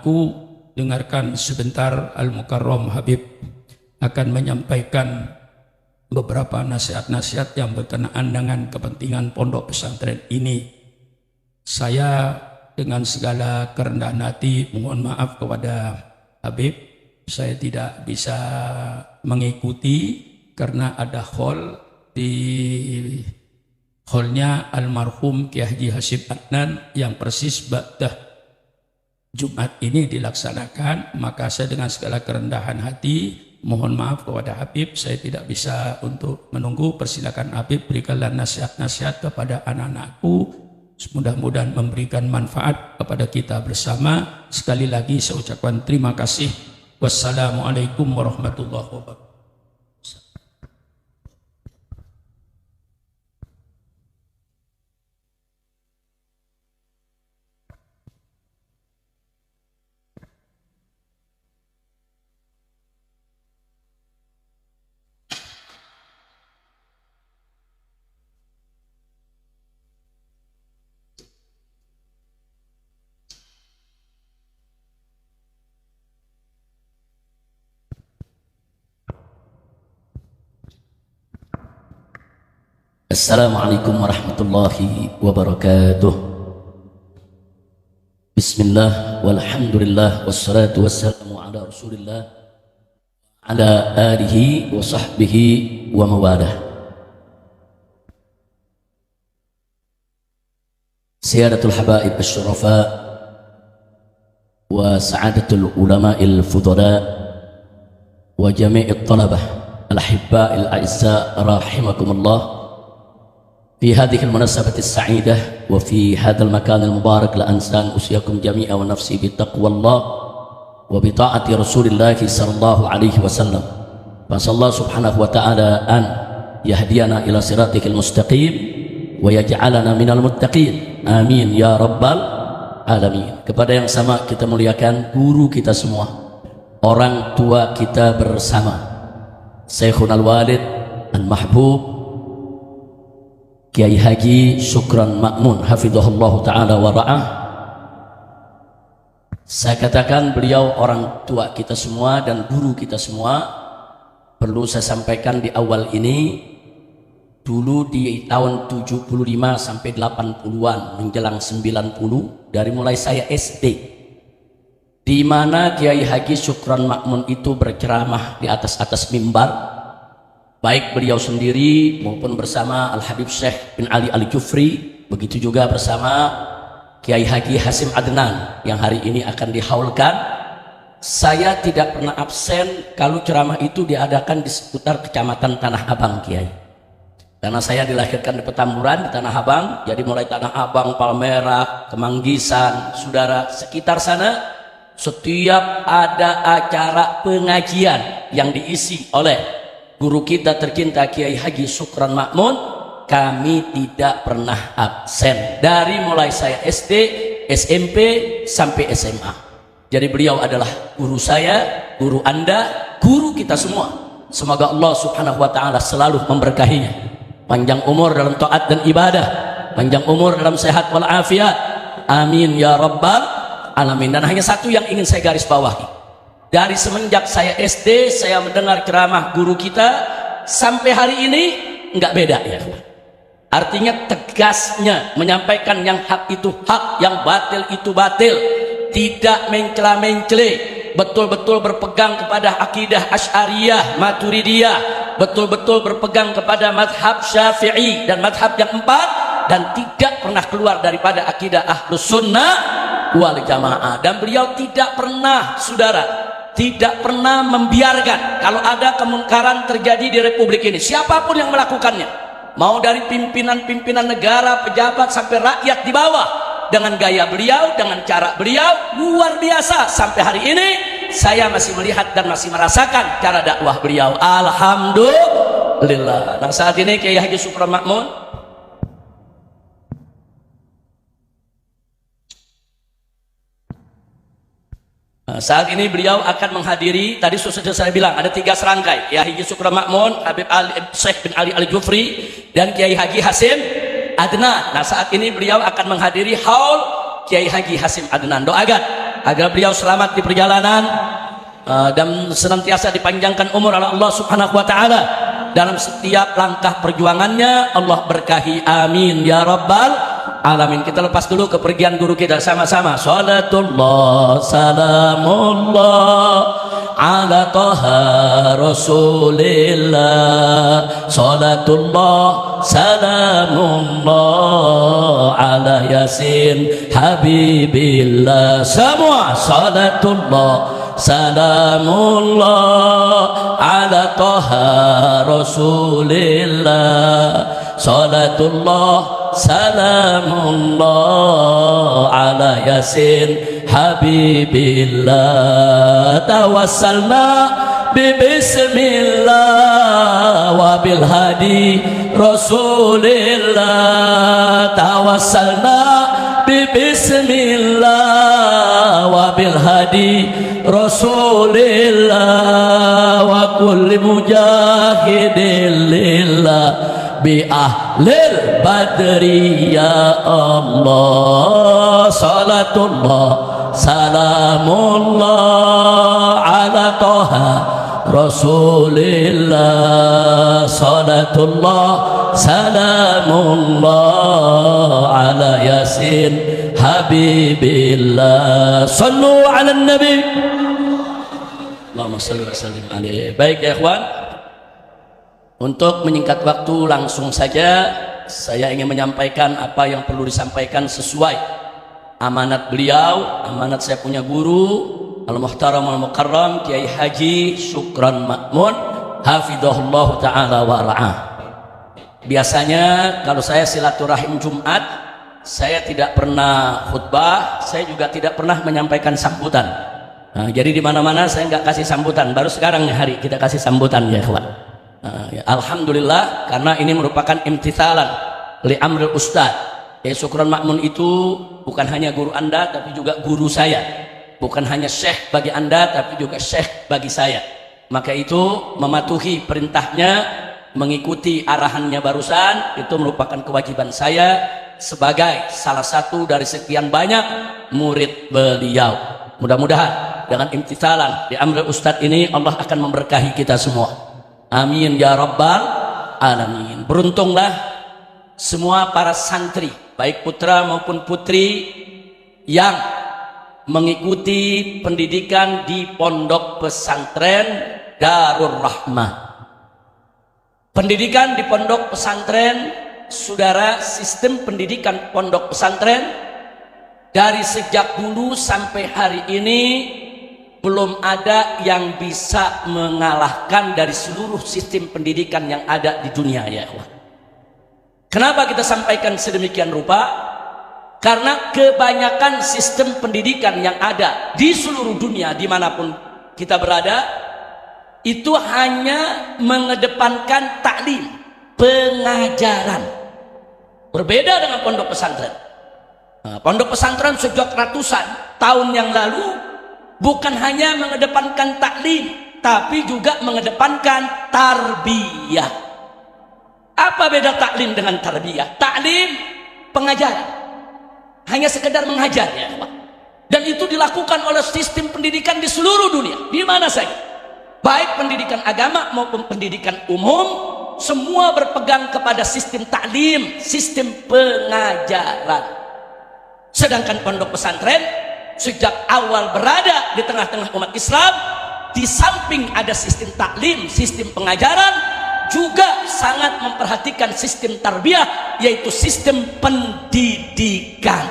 anak-anakku, dengarkan sebentar Al-Mukarram Habib akan menyampaikan beberapa nasihat-nasihat yang berkenaan dengan kepentingan pondok pesantren ini. Saya dengan segala kerendahan hati mohon maaf kepada Habib, saya tidak bisa mengikuti karena ada hall di hallnya almarhum Kiai Haji Hasyim Adnan yang persis pada Jumat ini dilaksanakan. Maka saya dengan segala kerendahan hati mohon maaf kepada Habib, saya tidak bisa untuk menunggu. Persilakan Habib, berikanlah nasihat-nasihat kepada anak-anakku, mudah-mudahan memberikan manfaat kepada kita bersama. Sekali lagi saya ucapkan terima kasih. Wassalamualaikum warahmatullahi wabarakatuh. Assalamualaikum warahmatullahi wabarakatuh. Bismillah walhamdulillah wassalatu wassalamu ala rasulillah ala alihi wa sahbihi wa mawalah. Siyadatul habaib asyurafa wa sa'adatul ulama'il fudala wa jami'it talabah al-hibba'il a'izza rahimakumullah. في هذه المناسبة السعيدة وفي هذا المكان المبارك لا أنسى أن أوصيكم جميعا ونفسي بتقوى الله وبطاعة رسول الله صلى الله عليه وسلم. فأسأل الله سبحانه وتعالى أن يهدينا إلى صراطه المستقيم ويجعلنا من المتقين. آمين يا رب العالمين. Kepada yang sama kita muliakan guru kita semua, orang tua kita bersama, Syekhul Walid Al-Mahbub Kiai Haji Syukran Ma'mun hafizahullah ta'ala wa ra'ah. Saya katakan beliau orang tua kita semua dan guru kita semua. Perlu saya sampaikan di awal ini, dulu di tahun 75 sampai 80-an menjelang 90, dari mulai saya SD, di mana Kiai Haji Syukran Ma'mun itu berceramah di atas mimbar, baik beliau sendiri maupun bersama Al-Habib Syekh bin Ali Al-Jufri, begitu juga bersama Kiai Haji Hasyim Adnan yang hari ini akan dihaulkan. Saya tidak pernah absen kalau ceramah itu diadakan di seputar kecamatan Tanah Abang, Kiai, karena saya dilahirkan di Petamburan, di Tanah Abang. Jadi mulai Tanah Abang, Palmerah, Kemanggisan, saudara sekitar sana, setiap ada acara pengajian yang diisi oleh guru kita tercinta Kiai Haji Syukran Ma'mun, kami tidak pernah absen dari mulai saya SD, SMP sampai SMA. Jadi beliau adalah guru saya, guru Anda, guru kita semua. Semoga Allah Subhanahu wa taala selalu memberkahinya, panjang umur dalam taat dan ibadah, panjang umur dalam sehat walafiat. Amin ya rabbal alamin. Dan hanya satu yang ingin saya garis bawahi, dari semenjak saya SD saya mendengar ceramah guru kita sampai hari ini enggak beda ya. Artinya tegasnya menyampaikan yang hak itu hak, yang batil itu batil, tidak mencela-mencela, betul-betul berpegang kepada akidah Asy'ariyah, Maturidiyah, betul-betul berpegang kepada madhab Syafi'i dan madhab yang empat, dan tidak pernah keluar daripada akidah Ahlus Sunnah wal Jamaah. Dan beliau tidak pernah, saudara, tidak pernah membiarkan kalau ada kemungkaran terjadi di republik ini, siapapun yang melakukannya, mau dari pimpinan-pimpinan negara, pejabat sampai rakyat di bawah, dengan gaya beliau, dengan cara beliau luar biasa. Sampai hari ini saya masih melihat dan masih merasakan cara dakwah beliau, alhamdulillah. Nah saat ini Kiai Haji Syukran Ma'mun saat ini beliau akan menghadiri, tadi sudah saya bilang ada 3 serangkai, Kiai Haji Syukran Ma'mun, Habib Syekh bin Ali Al-Jufri, dan Kiai Haji Hasyim Adnan. Nah saat ini beliau akan menghadiri haul Kiai Haji Hasyim Adnan. Doakan agar beliau selamat di perjalanan dan senantiasa dipanjangkan umur oleh Allah Subhanahu wa taala dalam setiap langkah perjuangannya. Allah berkahi, amin ya rabbal alamin. Kita lepas dulu kepergian guru kita sama-sama. Salatullah salamullah ala taha rasulillah. Salatullah salamullah ala yasin habibillah. Semua salatullah salamullah ala taha rasulillah. Salatullah salamullah ala yasin habibillah. Tawassalna bismillah wa bil hadi rasulillah. Tawassalna bismillah wa bil hadi rasulillah wa kulli mujahidin lillah bi ahlil badri ya Allah. Salatullah salamullah ala taha rasulillah. Salatullah salamullah ala yasin habibillah. Sallu ala nabi Allahumma salli wa sallim alaihi. Baik ya ikhwan, untuk menyingkat waktu langsung saja saya ingin menyampaikan apa yang perlu disampaikan sesuai amanat beliau, amanat saya punya guru Al-Muhtaram Al-Mukarram Kiai Haji Syukran Ma'mun hafidhahullah ta'ala wa ra'ah. Biasanya kalau saya silaturahim Jumat, saya tidak pernah khutbah, saya juga tidak pernah menyampaikan sambutan. Nah, jadi di mana-mana saya nggak kasih sambutan. Baru sekarang nih hari kita kasih sambutan ya ikhwan. Ya, alhamdulillah, karena ini merupakan imtithalan li amril ustad. Ya, Syukran Ma'mun itu bukan hanya guru Anda tapi juga guru saya, bukan hanya syekh bagi Anda tapi juga syekh bagi saya. Maka itu mematuhi perintahnya, mengikuti arahannya barusan, itu merupakan kewajiban saya sebagai salah satu dari sekian banyak murid beliau. Mudah-mudahan dengan imtithalan di amril ustad ini Allah akan memberkahi kita semua, amin ya rabbal alamin. Beruntunglah semua para santri, baik putra maupun putri, yang mengikuti pendidikan di pondok pesantren Darur Rahmah. Pendidikan di pondok pesantren, saudara, sistem pendidikan pondok pesantren dari sejak dulu sampai hari ini belum ada yang bisa mengalahkan dari seluruh sistem pendidikan yang ada di dunia ya. Kenapa kita sampaikan sedemikian rupa? Karena kebanyakan sistem pendidikan yang ada di seluruh dunia dimanapun kita berada itu hanya mengedepankan taklim, pengajaran. Berbeda dengan pondok pesantren. Nah, pondok pesantren sejak ratusan tahun yang lalu bukan hanya mengedepankan taklim, tapi juga mengedepankan tarbiyah. Apa beda taklim dengan tarbiyah? Taklim pengajaran, hanya sekedar mengajar ya, dan itu dilakukan oleh sistem pendidikan di seluruh dunia, di mana saja, baik pendidikan agama maupun pendidikan umum, semua berpegang kepada sistem taklim, sistem pengajaran. Sedangkan pondok pesantren sejak awal berada di tengah-tengah umat Islam, di samping ada sistem taklim, sistem pengajaran, juga sangat memperhatikan sistem tarbiyah, yaitu sistem pendidikan.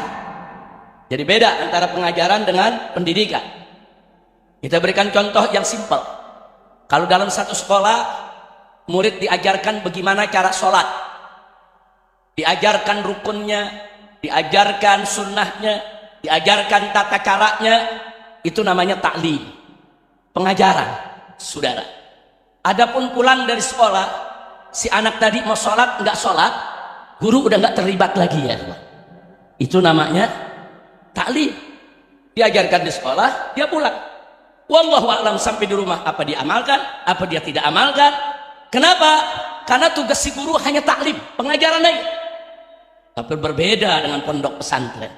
Jadi beda antara pengajaran dengan pendidikan. Kita berikan contoh yang simpel. Kalau dalam satu sekolah, murid diajarkan bagaimana cara sholat, diajarkan rukunnya, diajarkan sunnahnya, diajarkan tata caranya, itu namanya taklim, pengajaran, saudara. Adapun pulang dari sekolah, si anak tadi mau sholat, nggak sholat, guru udah nggak terlibat lagi ya. Itu namanya taklim. Diajarkan di sekolah, dia pulang. Wallahu a'lam sampai di rumah apa dia amalkan, apa dia tidak amalkan. Kenapa? Karena tugas si guru hanya taklim, pengajaran aja. Tapi berbeda dengan pondok pesantren.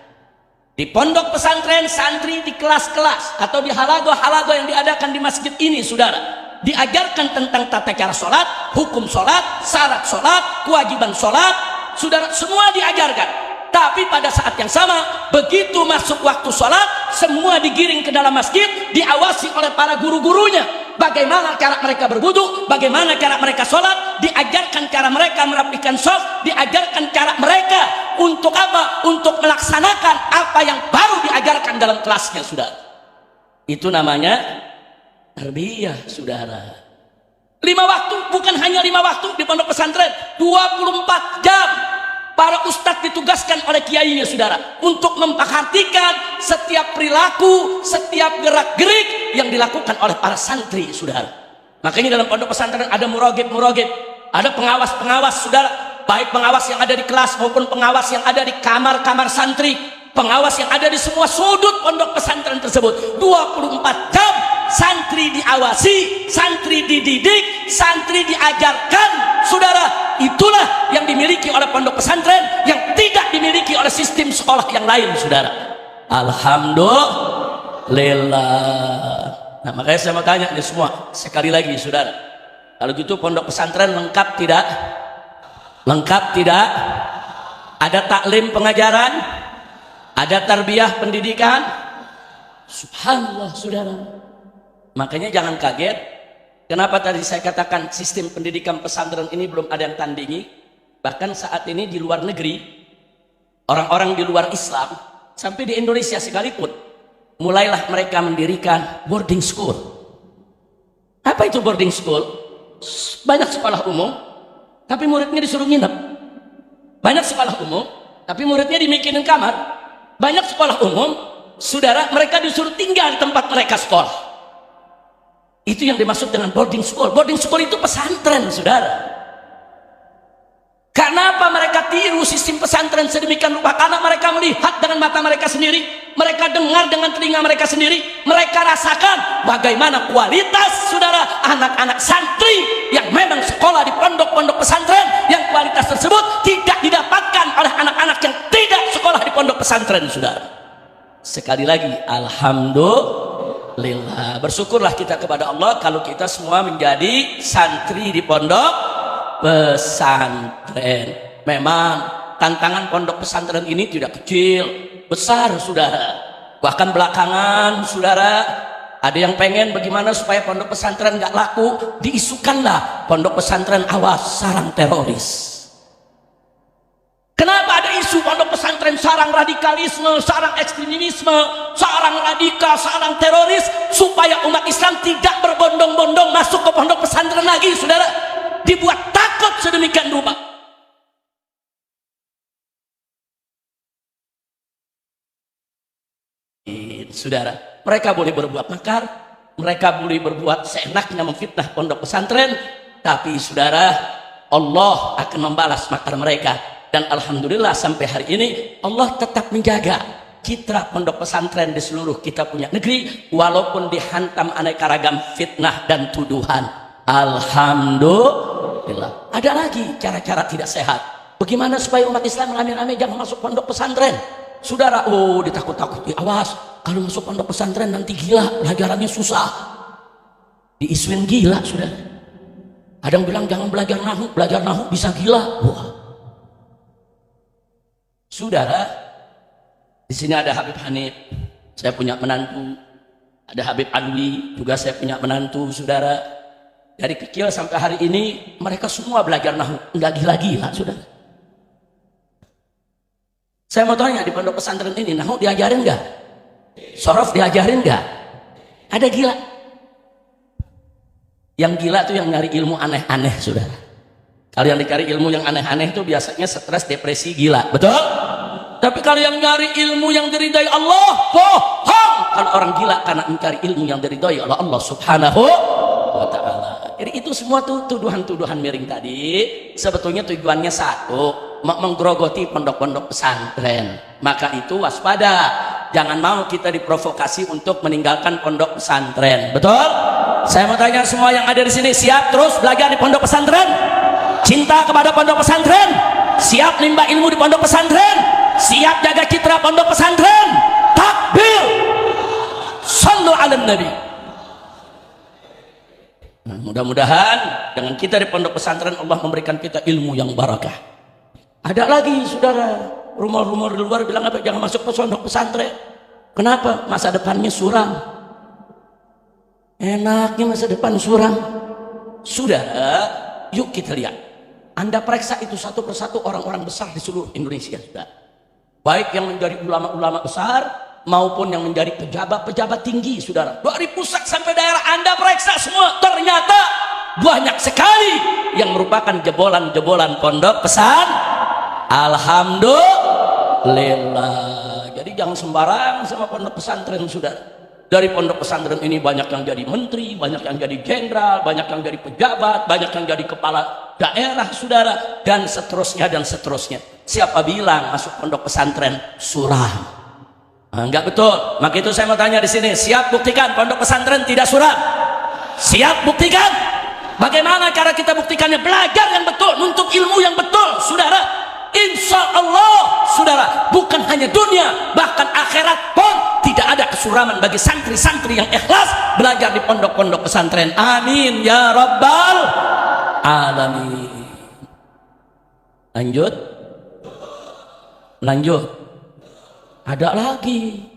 Di pondok pesantren, santri di kelas-kelas atau di halago-halago yang diadakan di masjid ini, saudara, diajarkan tentang tata cara sholat, hukum sholat, syarat sholat, kewajiban sholat, saudara, semua diajarkan. Tapi pada saat yang sama, begitu masuk waktu sholat, semua digiring ke dalam masjid, diawasi oleh para guru-gurunya. Bagaimana cara mereka berwudu, bagaimana cara mereka sholat, diajarkan cara mereka merapikan shaf, diajarkan cara mereka untuk apa? Untuk melaksanakan apa yang baru diajarkan dalam kelasnya, saudara. Itu namanya tarbiyah, saudara. 5 waktu, bukan hanya 5 waktu di pondok pesantren, 24 jam. Para ustadz ditugaskan oleh kiainya, saudara, untuk memperhatikan setiap perilaku, setiap gerak-gerik yang dilakukan oleh para santri, saudara. Makanya dalam pondok pesantren ada muragib, ada pengawas-pengawas, saudara, baik pengawas yang ada di kelas maupun pengawas yang ada di kamar-kamar santri, pengawas yang ada di semua sudut pondok pesantren tersebut. 24 jam santri diawasi, santri dididik, santri diajarkan, saudara. Itulah yang dimiliki oleh pondok pesantren yang tidak dimiliki oleh sistem sekolah yang lain, saudara. Alhamdulillah. Nah, makanya saya mau tanya nih semua sekali lagi, saudara, kalau gitu pondok pesantren lengkap tidak? Lengkap tidak? Ada taklim pengajaran, ada tarbiyah pendidikan. Subhanallah, saudara. Makanya jangan kaget kenapa tadi saya katakan sistem pendidikan pesantren ini belum ada yang tandingi. Bahkan saat ini di luar negeri, orang-orang di luar Islam, sampai di Indonesia sekalipun, mulailah mereka mendirikan boarding school. Apa itu boarding school? Banyak sekolah umum, tapi muridnya disuruh nginep. Banyak sekolah umum, tapi muridnya dimikinin kamar. Banyak sekolah umum, saudara, mereka disuruh tinggal di tempat mereka sekolah. Itu yang dimaksud dengan boarding school. Boarding school itu pesantren, saudara. Kenapa mereka tiru sistem pesantren sedemikian rupa? Karena mereka melihat dengan mata mereka sendiri, mereka dengar dengan telinga mereka sendiri, mereka rasakan bagaimana kualitas, saudara, anak-anak santri yang memang sekolah di pondok-pondok pesantren, yang kualitas tersebut tidak didapatkan oleh anak-anak yang tidak sekolah di pondok pesantren, saudara. Sekali lagi, alhamdulillah. Bersyukurlah kita kepada Allah kalau kita semua menjadi santri di pondok pesantren. Memang tantangan pondok pesantren ini tidak kecil, besar, saudara. Bahkan belakangan, saudara, ada yang pengen bagaimana supaya pondok pesantren gak laku, diisukanlah pondok pesantren awas sarang teroris. Kenapa ada isu pondok pesantren sarang radikalisme, sarang ekstremisme, sarang radikal, sarang teroris, supaya umat Islam tidak berbondong-bondong masuk ke pondok pesantren lagi, saudara. Dibuat takut sedemikian rupa. Saudara, mereka boleh berbuat makar, mereka boleh berbuat seenaknya memfitnah pondok pesantren, tapi saudara, Allah akan membalas makar mereka. Dan alhamdulillah sampai hari ini Allah tetap menjaga citra pondok pesantren di seluruh kita punya negeri, walaupun dihantam aneka ragam fitnah dan tuduhan. Alhamdulillah. Ada lagi cara-cara tidak sehat. Bagaimana supaya umat Islam rame-rame jangan masuk pondok pesantren, saudara? Oh, ditakut-takuti, awas kalau masuk pondok pesantren nanti gila, pelajarannya susah. Diisuin gila, saudara. Ada yang bilang jangan belajar nahu bisa gila. Wah, saudara, di sini ada Habib Hanif, saya punya menantu. Ada Habib Adwi, juga saya punya menantu, saudara. Dari kecil sampai hari ini mereka semua belajar nahu, enggak gila-gila, saudara. Saya mau tanya, di pondok pesantren ini nahu diajarin enggak? Sorof diajarin enggak? Ada gila? Yang gila tuh yang nyari ilmu aneh-aneh, saudara. Kalau yang dicari ilmu yang aneh-aneh itu biasanya stres, depresi, gila, betul? Tapi kalau yang nyari ilmu yang diridai Allah, bohong. Kalau orang gila karena mencari ilmu yang diridai oleh Allah Subhanahu wa Ta'ala. Jadi itu semua tuh tuduhan-tuduhan miring tadi sebetulnya tujuannya satu, menggerogoti pondok-pondok pesantren. Maka itu waspada, jangan mau kita diprovokasi untuk meninggalkan pondok pesantren. Betul? Saya mau tanya semua yang ada di sini, siap terus belajar di pondok pesantren? Cinta kepada pondok pesantren? Siap nimba ilmu di pondok pesantren? siap jaga citra pondok pesantren. Takbir. Sallu ala nabi. Nah, mudah-mudahan dengan kita di pondok pesantren Allah memberikan kita ilmu yang barakah. Ada lagi saudara, rumor-rumor di luar bilang apa, jangan masuk ke pondok pesantren. Kenapa? Masa depannya suram. Enaknya masa depan suram. Saudara, yuk kita lihat. Anda periksa itu satu persatu orang-orang besar di seluruh Indonesia, saudara. Baik yang menjadi ulama-ulama besar maupun yang menjadi pejabat-pejabat tinggi, saudara. Dari pusat sampai daerah Anda periksa semua, ternyata banyak sekali yang merupakan jebolan-jebolan pondok pesantren. Alhamdulillah. Jadi jangan sembarang sama pondok pesantren, saudara. Dari pondok pesantren ini banyak yang jadi menteri, banyak yang jadi jenderal, banyak yang jadi pejabat, banyak yang jadi kepala daerah, saudara, dan seterusnya dan seterusnya. Siapa bilang masuk pondok pesantren suram? Nah, enggak betul. Maka itu saya mau tanya di sini, siap buktikan pondok pesantren tidak suram? Siap buktikan? Bagaimana cara kita buktikannya? Belajar yang betul, nuntut ilmu yang betul, saudara. Insya Allah, saudara, bukan hanya dunia, bahkan akhirat pun tidak ada kesuraman bagi santri-santri yang ikhlas belajar di pondok-pondok pesantren. Amin ya rabbal alamin. Lanjut. Ada lagi.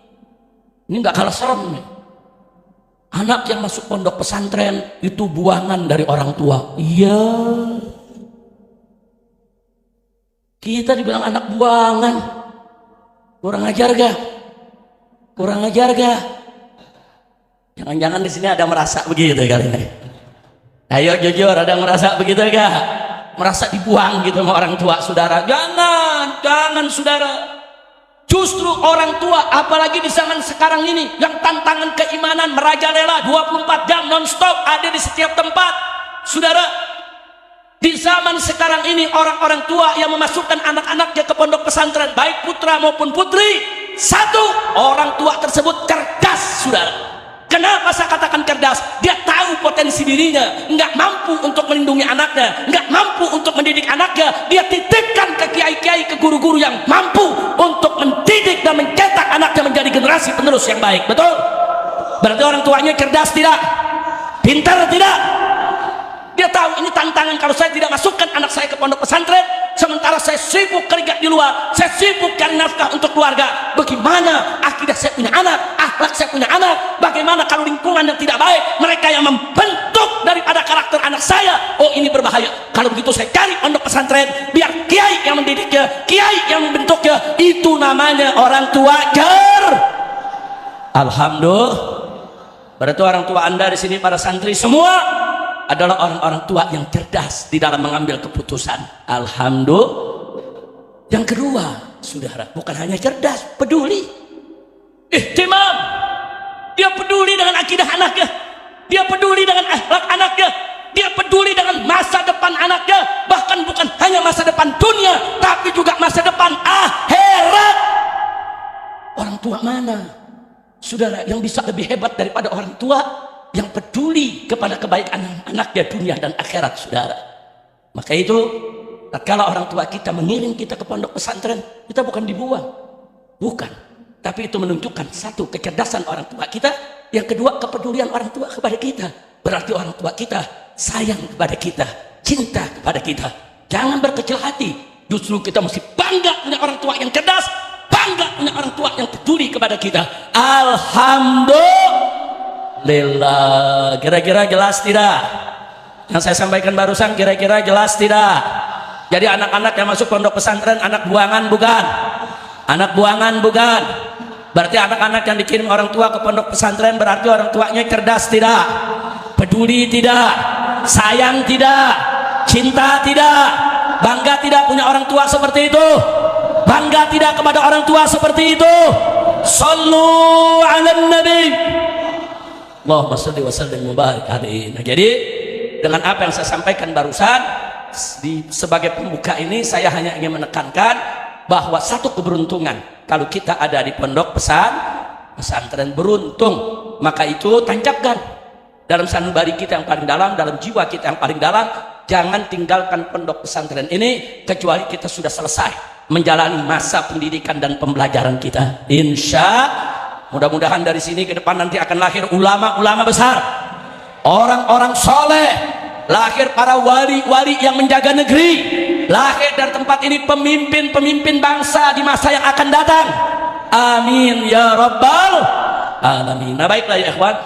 Ini nggak kalah serem nih. Anak yang masuk pondok pesantren itu buangan dari orang tua. Iya. Kita dibilang anak buangan. Kurang ajar gak? Jangan-jangan di sini ada merasa begitu kali ini. Ayo jujur, ada merasa begitu gak? Merasa dibuang gitu sama orang tua, saudara. Jangan saudara. Justru orang tua, apalagi di zaman sekarang ini, yang tantangan keimanan merajalela 24 jam non-stop ada di setiap tempat, saudara. Di zaman sekarang ini orang-orang tua yang memasukkan anak-anaknya ke pondok pesantren, baik putra maupun putri, satu, orang tua tersebut cerdas, saudara. Kenapa saya katakan cerdas? Dia tahu potensi dirinya, nggak mampu untuk melindungi anaknya, nggak mampu untuk mendidik anaknya. Dia titipkan ke kiai-kiai, ke guru-guru yang mampu untuk mendidik dan mencetak anaknya menjadi generasi penerus yang baik. Betul? Berarti orang tuanya cerdas tidak? Pintar tidak? Dia tahu ini tantangan kalau saya tidak masukkan anak saya ke pondok pesantren, sementara saya sibuk kerja di luar, saya sibuk cari nafkah untuk keluarga. Bagaimana akidah saya punya anak, akhlak saya punya anak? Bagaimana kalau lingkungan yang tidak baik, mereka yang membentuk daripada karakter anak saya? Oh, ini berbahaya. Kalau begitu saya cari pondok pesantren, biar kiai yang mendidiknya, kiai yang membentuknya. Itu namanya orang tua Alhamdulillah. Berarti orang tua Anda di sini, para santri semua, adalah orang-orang tua yang cerdas di dalam mengambil keputusan. Alhamdulillah. Yang kedua, saudara, bukan hanya cerdas, peduli. Ihtimam. Dia peduli dengan akidah anaknya. Dia peduli dengan akhlak anaknya. Dia peduli dengan masa depan anaknya. Bahkan bukan hanya masa depan dunia, tapi juga masa depan akhirat. Orang tua mana, saudara, yang bisa lebih hebat daripada orang tua yang peduli kepada kebaikan anaknya dunia dan akhirat, saudara? Maka itu, tatkala orang tua kita mengirim kita ke pondok pesantren, kita bukan dibuang, bukan, tapi itu menunjukkan satu, kecerdasan orang tua kita. Yang kedua, kepedulian orang tua kepada kita. Berarti orang tua kita sayang kepada kita, cinta kepada kita. Jangan berkecil hati. Justru kita mesti bangga punya orang tua yang cerdas, bangga punya orang tua yang peduli kepada kita. Alhamdulillah. Kira-kira jelas tidak? Yang saya sampaikan barusan kira-kira jelas tidak? Jadi anak-anak yang masuk pondok pesantren anak buangan bukan? Anak buangan bukan? Berarti anak-anak yang dikirim orang tua ke pondok pesantren berarti orang tuanya cerdas tidak? Peduli tidak? Sayang tidak? Cinta tidak? Bangga tidak punya orang tua seperti itu? Bangga tidak kepada orang tua seperti itu? Sallu ala nabi. Allahumma shalli wa sallim wa barik alaihi. Nah, jadi dengan apa yang saya sampaikan barusan sebagai pembuka ini, saya hanya ingin menekankan bahwa satu keberuntungan kalau kita ada di pondok pesantren, beruntung. Maka itu tancapkan dalam sanubari kita yang paling dalam, dalam jiwa kita yang paling dalam. Jangan tinggalkan pondok pesantren ini kecuali kita sudah selesai menjalani masa pendidikan dan pembelajaran kita. Mudah-mudahan dari sini ke depan nanti akan lahir ulama-ulama besar, orang-orang soleh, lahir para wali-wali yang menjaga negeri, lahir dari tempat ini pemimpin-pemimpin bangsa di masa yang akan datang. Amin ya rabbal alamin. Nah, baiklah ya ikhwan,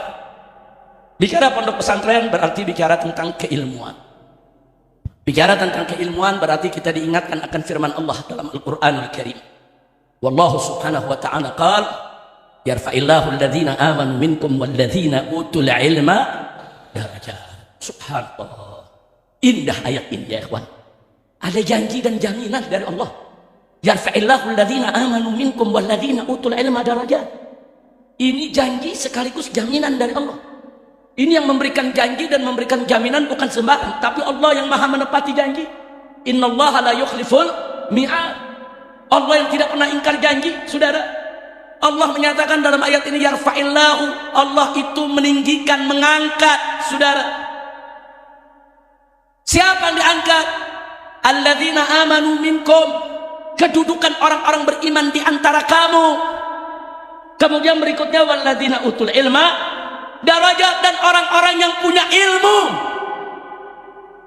bicara pondok pesantren berarti bicara tentang keilmuan. Bicara tentang keilmuan berarti kita diingatkan akan firman Allah dalam Al-Qur'anul Karim. Wallahu subhanahu wa ta'ala qala yarfa'illahu alladhina amanu minkum walladhina utul ilma darajat. Subhanallah, indah ayat ini ya ikhwan. Ada janji dan jaminan dari Allah. Yarfa'illahu alladhina amanu minkum walladhina utul ilma darajat. Ini janji sekaligus jaminan dari Allah. Ini yang memberikan janji dan memberikan jaminan bukan sembarang, tapi Allah yang maha menepati janji. Innallaha la yukhliful mi'ad. Allah yang tidak pernah ingkar janji, saudara. Allah menyatakan dalam ayat ini yarfa'illahu, Allah itu meninggikan, mengangkat, saudara. Siapa yang diangkat? Alladzina amanu minkum, kedudukan orang-orang beriman di antara kamu. Kemudian berikutnya walladzina utul ilma darajat, dan orang-orang yang punya ilmu.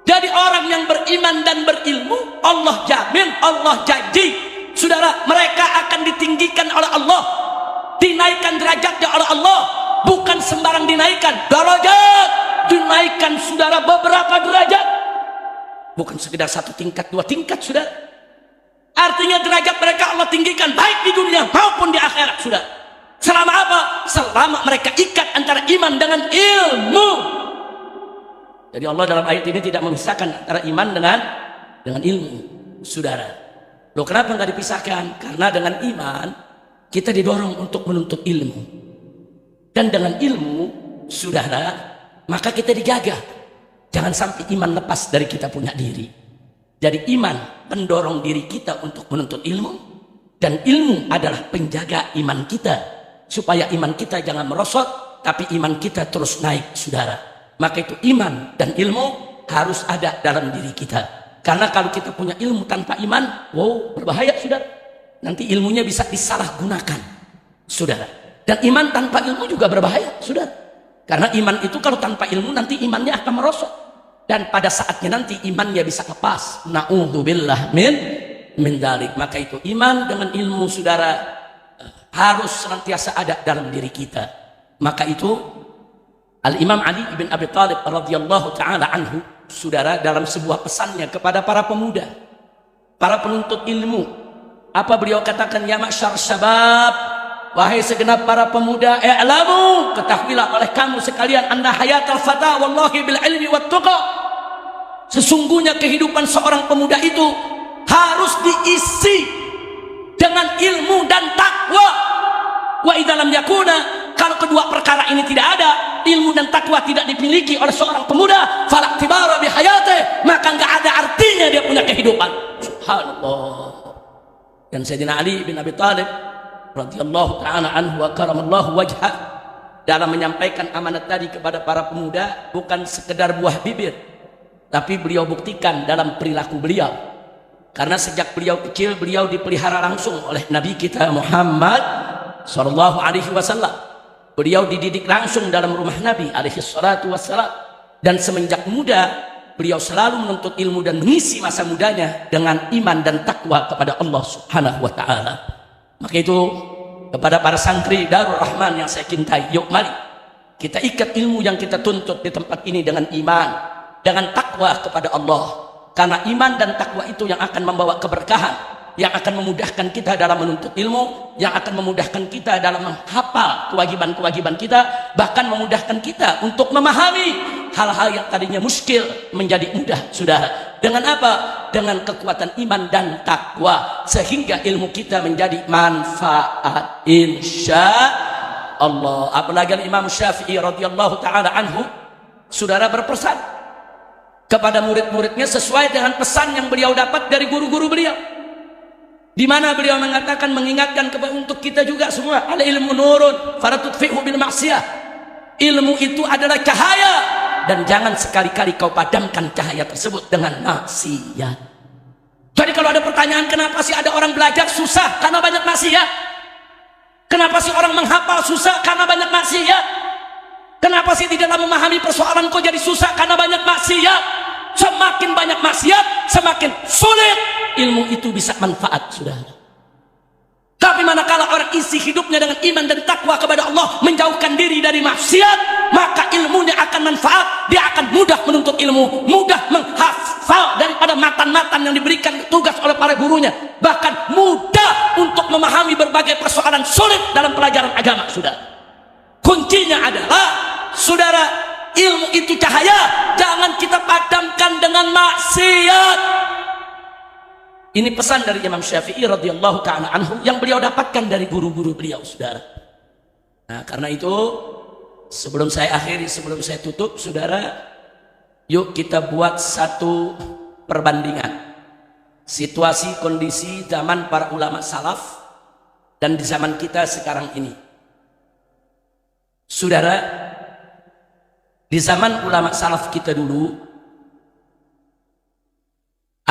Jadi orang yang beriman dan berilmu, Allah jamin, Allah janji, saudara, mereka akan ditinggikan oleh Allah, dinaikkan derajatnya oleh Allah. Bukan sembarang dinaikkan, darajat, dinaikkan saudara beberapa derajat, bukan sekedar satu tingkat, dua tingkat, saudara. Artinya derajat mereka Allah tinggikan baik di dunia maupun di akhirat, saudara. Selama apa? Selama mereka ikat antara iman dengan ilmu. Jadi Allah dalam ayat ini tidak memisahkan antara iman dengan ilmu, saudara. Loh, kenapa nggak dipisahkan? Karena dengan iman kita didorong untuk menuntut ilmu, dan dengan ilmu, saudara, maka kita dijaga jangan sampai iman lepas dari kita punya diri. Jadi iman mendorong diri kita untuk menuntut ilmu, dan ilmu adalah penjaga iman kita, supaya iman kita jangan merosot, tapi iman kita terus naik, saudara. Maka itu iman dan ilmu harus ada dalam diri kita. Karena kalau kita punya ilmu tanpa iman, wow, berbahaya, saudara. Nanti ilmunya bisa disalahgunakan, saudara. Dan iman tanpa ilmu juga berbahaya, saudara. Karena iman itu kalau tanpa ilmu nanti imannya akan merosot, dan pada saatnya nanti imannya bisa lepas. Na'udzubillah min dzalik. Maka itu iman dengan ilmu, saudara, harus senantiasa ada dalam diri kita. Maka itu Al-Imam Ali bin Abi Thalib radhiyallahu ta'ala anhu, saudara, dalam sebuah pesannya kepada para pemuda, para penuntut ilmu, apa beliau katakan? Ya ma'syar syabab, wahai segenap para pemuda, i'lamu, ketahuilah oleh kamu sekalian, anna hayatal fata wallahi bil ilmi wat tuqa, sesungguhnya kehidupan seorang pemuda itu harus diisi dengan ilmu dan takwa. Wa idza lam yakuna, kalau kedua perkara ini tidak ada, ilmu dan takwa tidak dimiliki oleh seorang pemuda, falaktibara bihayatih, maka enggak ada artinya dia punya kehidupan. Subhanallah. Dan Sayyidina Ali bin Abi Thalib radhiyallahu ta'ala anhu wa karamallahu wajhah, dalam menyampaikan amanat tadi kepada para pemuda, bukan sekedar buah bibir, tapi beliau buktikan dalam perilaku beliau. Karena sejak beliau kecil, beliau dipelihara langsung oleh Nabi kita Muhammad sallallahu alaihi wasallam. Beliau dididik langsung dalam rumah Nabi alaihi salatu wassalam. Dan semenjak muda, beliau selalu menuntut ilmu dan mengisi masa mudanya dengan iman dan takwa kepada Allah subhanahu wa ta'ala. Maka itu, kepada para santri Darul Rahman yang saya cintai, yuk mari kita ikat ilmu yang kita tuntut di tempat ini dengan iman, dengan takwa kepada Allah. Karena iman dan takwa itu yang akan membawa keberkahan, yang akan memudahkan kita dalam menuntut ilmu, yang akan memudahkan kita dalam menghafal kewajiban-kewajiban kita, bahkan memudahkan kita untuk memahami hal-hal yang tadinya muskil menjadi mudah, saudara. Dengan apa? Dengan kekuatan iman dan takwa, sehingga ilmu kita menjadi manfaat, insya Allah. Apalagi Imam Syafi'i radhiyallahu ta'ala anhu, saudara, berpesan kepada murid-muridnya sesuai dengan pesan yang beliau dapat dari guru-guru beliau, di mana beliau mengatakan, mengingatkan kepada untuk kita juga semua, al ilmu nurun fala tudfi'hu bil ma'siyah. Ilmu itu adalah cahaya, dan jangan sekali-kali kau padamkan cahaya tersebut dengan maksiat. Jadi kalau ada pertanyaan kenapa sih ada orang belajar susah? Karena banyak maksiat. Kenapa sih orang menghafal susah? Karena banyak maksiat. Kenapa sih di dalam memahami persoalan kok jadi susah? Karena banyak maksiat. Semakin banyak maksiat, semakin sulit ilmu itu bisa manfaat, saudara. Tapi manakala orang isi hidupnya dengan iman dan takwa kepada Allah, menjauhkan diri dari maksiat, maka ilmunya akan manfaat. Dia akan mudah menuntut ilmu, mudah menghafal daripada matan-matan yang diberikan tugas oleh para gurunya. Bahkan mudah untuk memahami berbagai persoalan sulit dalam pelajaran agama, saudara. Kuncinya adalah, saudara, ilmu itu cahaya, jangan kita padamkan dengan maksiat. Ini pesan dari Imam Syafi'i radhiyallahu ta'ala anhu yang beliau dapatkan dari guru-guru beliau, saudara. Nah, karena itu sebelum saya akhiri, sebelum saya tutup, saudara, yuk kita buat satu perbandingan situasi kondisi zaman para ulama salaf dan di zaman kita sekarang ini. Saudara, di zaman ulama salaf kita dulu,